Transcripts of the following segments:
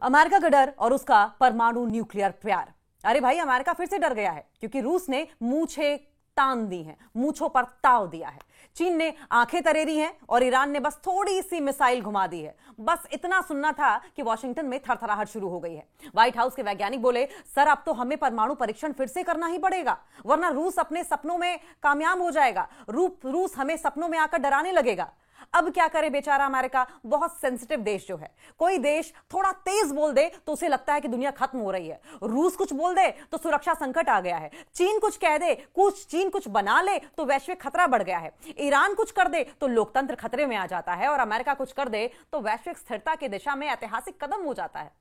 America का डर और उसका परमाणु न्यूक्लियर प्यार। अरे भाई, अमेरिका फिर से डर गया है क्योंकि रूस ने मूंछें तान दी हैं, मूंछों पर ताव दिया है। चीन ने आंखें तरेरी हैं और ईरान ने बस थोड़ी सी मिसाइल घुमा दी है। बस इतना सुनना था कि वॉशिंगटन में थरथराहट शुरू हो गई है। व्हाइट हाउस के वैज्ञानिक बोले, सर अब तो हमें परमाणु परीक्षण फिर से करना ही पड़ेगा, वरना रूस अपने सपनों में कामयाब हो जाएगा। रूस हमें सपनों में आकर डराने लगेगा। अब क्या करे बेचारा अमेरिका, बहुत सेंसिटिव देश जो है। कोई देश थोड़ा तेज बोल दे तो उसे लगता है कि दुनिया खत्म हो रही है। रूस कुछ बोल दे तो सुरक्षा संकट आ गया है। चीन कुछ कह दे, चीन कुछ बना ले तो वैश्विक खतरा बढ़ गया है। ईरान कुछ कर दे तो लोकतंत्र खतरे में आ जाता है और अमेरिका कुछ कर दे तो वैश्विक स्थिरता की दिशा में ऐतिहासिक कदम हो जाता है।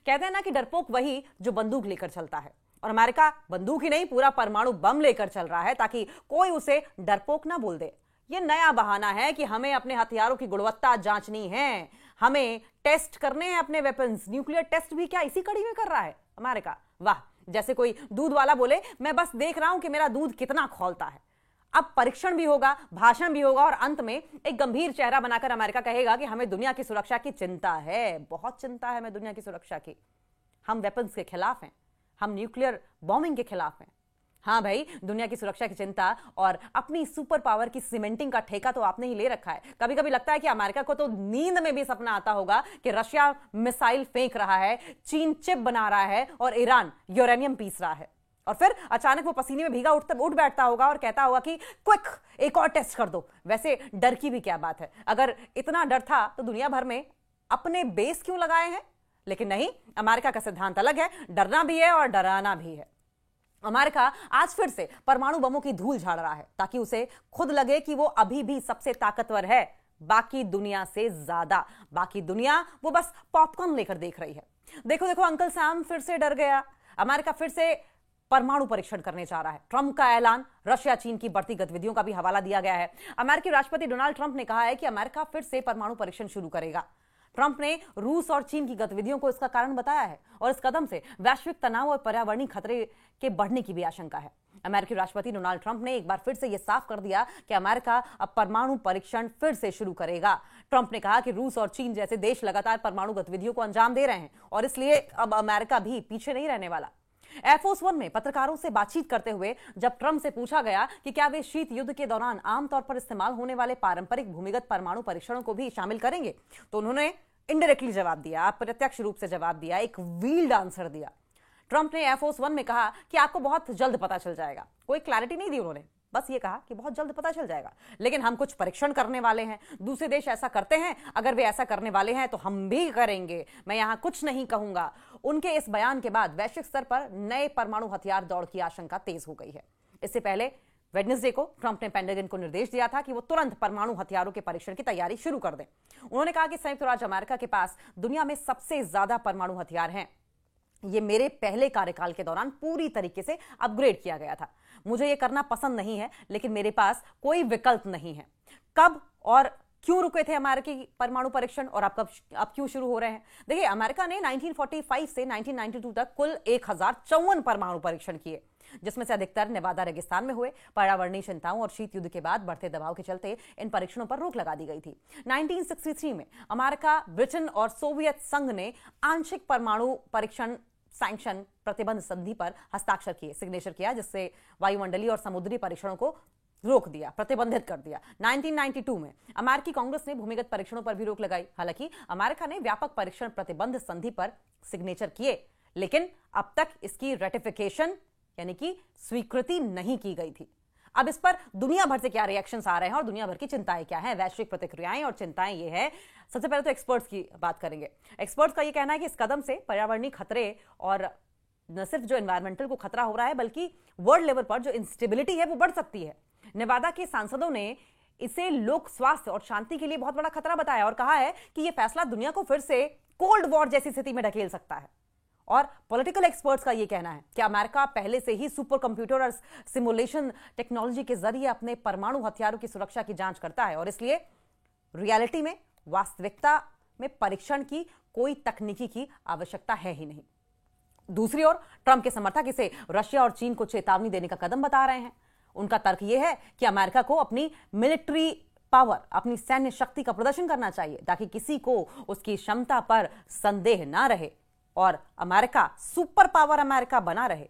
कहते हैं ना कि डरपोक वही जो बंदूक लेकर चलता है, और अमेरिका बंदूक ही नहीं, पूरा परमाणु बम लेकर चल रहा है ताकि कोई उसे डरपोक ना बोल दे। यह नया बहाना है कि हमें अपने हथियारों की गुणवत्ता जांचनी है, हमें टेस्ट करने हैं अपने वेपन्स। न्यूक्लियर टेस्ट भी क्या इसी कड़ी में कर रहा है अमेरिका? वाह, जैसे कोई दूध वाला बोले, मैं बस देख रहा हूं कि मेरा दूध कितना खौलता है। अब परीक्षण भी होगा, भाषण भी होगा और अंत में एक गंभीर चेहरा बनाकर अमेरिका कहेगा कि हमें दुनिया की सुरक्षा की चिंता है, बहुत चिंता है हमें दुनिया की सुरक्षा की। हम वेपन्स के खिलाफ हैं, हम न्यूक्लियर बॉम्बिंग के खिलाफ हैं। हाँ भाई, दुनिया की सुरक्षा की चिंता और अपनी सुपर पावर की सीमेंटिंग का ठेका तो आपने ही ले रखा है। कभी कभी लगता है कि अमेरिका को तो नींद में भी सपना आता होगा कि रशिया मिसाइल फेंक रहा है, चीन चिप बना रहा है और ईरान यूरेनियम पीस रहा है। और फिर अचानक वो पसीने में भीगा उठ बैठता होगा और कहता होगा कि क्विक, एक और टेस्ट कर दो। वैसे डर की भी क्या बात है, अगर इतना डर था तो दुनिया भर में अपने बेस क्यों लगाए हैं? लेकिन नहीं, अमेरिका का सिद्धांत अलग है, डरना भी है और डराना भी है। अमेरिका आज फिर से परमाणु बमों की धूल झाड़ रहा है ताकि उसे खुद लगे कि वो अभी भी सबसे ताकतवर है, बाकी दुनिया से ज्यादा। बाकी दुनिया वो बस पॉपकॉर्न लेकर देख रही है। देखो देखो, अंकल सैम फिर से डर गया। अमेरिका फिर से परमाणु परीक्षण करने जा रहा है। ट्रंप का ऐलान, रशिया चीन की बढ़ती गतिविधियों का भी हवाला दिया गया है। अमेरिकी राष्ट्रपति डोनाल्ड ट्रंप ने कहा है कि अमेरिका फिर से परमाणु परीक्षण शुरू करेगा। ट्रंप ने रूस और चीन की गतिविधियों को इसका कारण बताया है और इस कदम से वैश्विक तनाव और पर्यावरणीय खतरे के बढ़ने की भी आशंका है। अमेरिकी राष्ट्रपति डोनाल्ड ट्रंप ने एक बार फिर से यह साफ कर दिया कि अमेरिका अब परमाणु परीक्षण फिर से शुरू करेगा। ट्रंप ने कहा कि रूस और चीन जैसे देश लगातार परमाणु गतिविधियों को अंजाम दे रहे हैं और इसलिए अब अमेरिका भी पीछे नहीं रहने वाला। एयरफोर्स वन में पत्रकारों से बातचीत करते हुए जब ट्रंप से पूछा गया कि क्या वे शीत युद्ध के दौरान आमतौर पर इस्तेमाल होने वाले पारंपरिक भूमिगत परमाणु परीक्षणों को भी शामिल करेंगे, तो उन्होंने इनडायरेक्टली जवाब दिया, अप्रत्यक्ष रूप से जवाब दिया, एक व्हील्ड आंसर दिया। ट्रंप ने एयरफोर्स वन में कहा कि आपको बहुत जल्द पता चल जाएगा। कोई क्लैरिटी नहीं दी उन्होंने, बस ये कहा कि बहुत जल्द पता चल जाएगा, लेकिन हम कुछ परीक्षण करने वाले हैं। दूसरे देश ऐसा करते हैं, अगर वे ऐसा करने वाले हैं तो हम भी करेंगे। मैं यहां कुछ नहीं कहूंगा। उनके इस बयान के बाद वैश्विक स्तर पर नए परमाणु हथियार दौड़ की आशंका तेज हो गई है। इससे पहले वेडनेसडे को ट्रंप ने पेंटागन को निर्देश दिया था कि वो तुरंत परमाणु हथियारों के परीक्षण की तैयारी शुरू कर दें। उन्होंने कहा कि संयुक्त राज्य अमेरिका के पास दुनिया में सबसे ज्यादा परमाणु हथियार हैं। ये मेरे पहले कार्यकाल के दौरान पूरी तरीके से अपग्रेड किया गया था। मुझे ये करना पसंद नहीं है, लेकिन मेरे पास कोई विकल्प नहीं है। कब और क्यों रुके थे अमेरिकी परमाणु परीक्षण और अब क्यों शुरू हो रहे हैं? देखिए, अमेरिका ने 1945 से 1992 तक कुल 1054 परमाणु परीक्षण किए, जिसमें से अधिकतर नेवादा रेगिस्तान में हुए। पर्यावरणीय चिंताओं और शीत युद्ध के बाद बढ़ते दबाव के चलते इन परीक्षणों पर रोक लगा दी गई थी। 1963 में अमेरिका, ब्रिटेन और सोवियत संघ ने आंशिक परमाणु परीक्षण सैंक्शन प्रतिबंध संधि पर हस्ताक्षर किए, सिग्नेचर किया, जिससे वायुमंडलीय और समुद्री परीक्षणों को रोक दिया, प्रतिबंधित कर दिया। 1992 में अमेरिकी कांग्रेस ने भूमिगत परीक्षणों पर भी रोक लगाई। हालांकि अमेरिका ने व्यापक परीक्षण प्रतिबंध संधि पर सिग्नेचर किए, लेकिन अब तक इसकी रेटिफिकेशन यानी कि स्वीकृति नहीं की गई थी। अब इस पर दुनिया भर से क्या रिएक्शंस आ रहे हैं और दुनिया भर की चिंताएं क्या हैं, वैश्विक प्रतिक्रियाएं और चिंताएं ये है। सबसे पहले तो एक्सपर्ट्स की बात करेंगे। एक्सपर्ट्स का ये कहना है कि इस कदम से पर्यावरणीय खतरे और न सिर्फ जो एनवायरमेंटल को खतरा हो रहा है, बल्कि वर्ल्ड लेवल पर जो इंस्टेबिलिटी है वो बढ़ सकती है। नेवादा के सांसदों ने इसे लोक स्वास्थ्य और शांति के लिए बहुत बड़ा खतरा बताया और कहा है कि यह फैसला दुनिया को फिर से कोल्ड वॉर जैसी स्थिति में ढकेल सकता है। और पॉलिटिकल एक्सपर्ट्स का यह कहना है कि अमेरिका पहले से ही सुपर कंप्यूटर और सिमुलेशन टेक्नोलॉजी के जरिए अपने परमाणु हथियारों की सुरक्षा की जांच करता है और इसलिए रियलिटी में, वास्तविकता में परीक्षण की कोई तकनीकी की आवश्यकता है ही नहीं। दूसरी ओर ट्रंप के समर्थक इसे रशिया और चीन को चेतावनी देने का कदम बता रहे हैं। उनका तर्क यह है कि अमेरिका को अपनी मिलिट्री पावर, अपनी सैन्य शक्ति का प्रदर्शन करना चाहिए ताकि किसी को उसकी क्षमता पर संदेह ना रहे। और अमेरिका सुपर पावर अमेरिका बना रहे,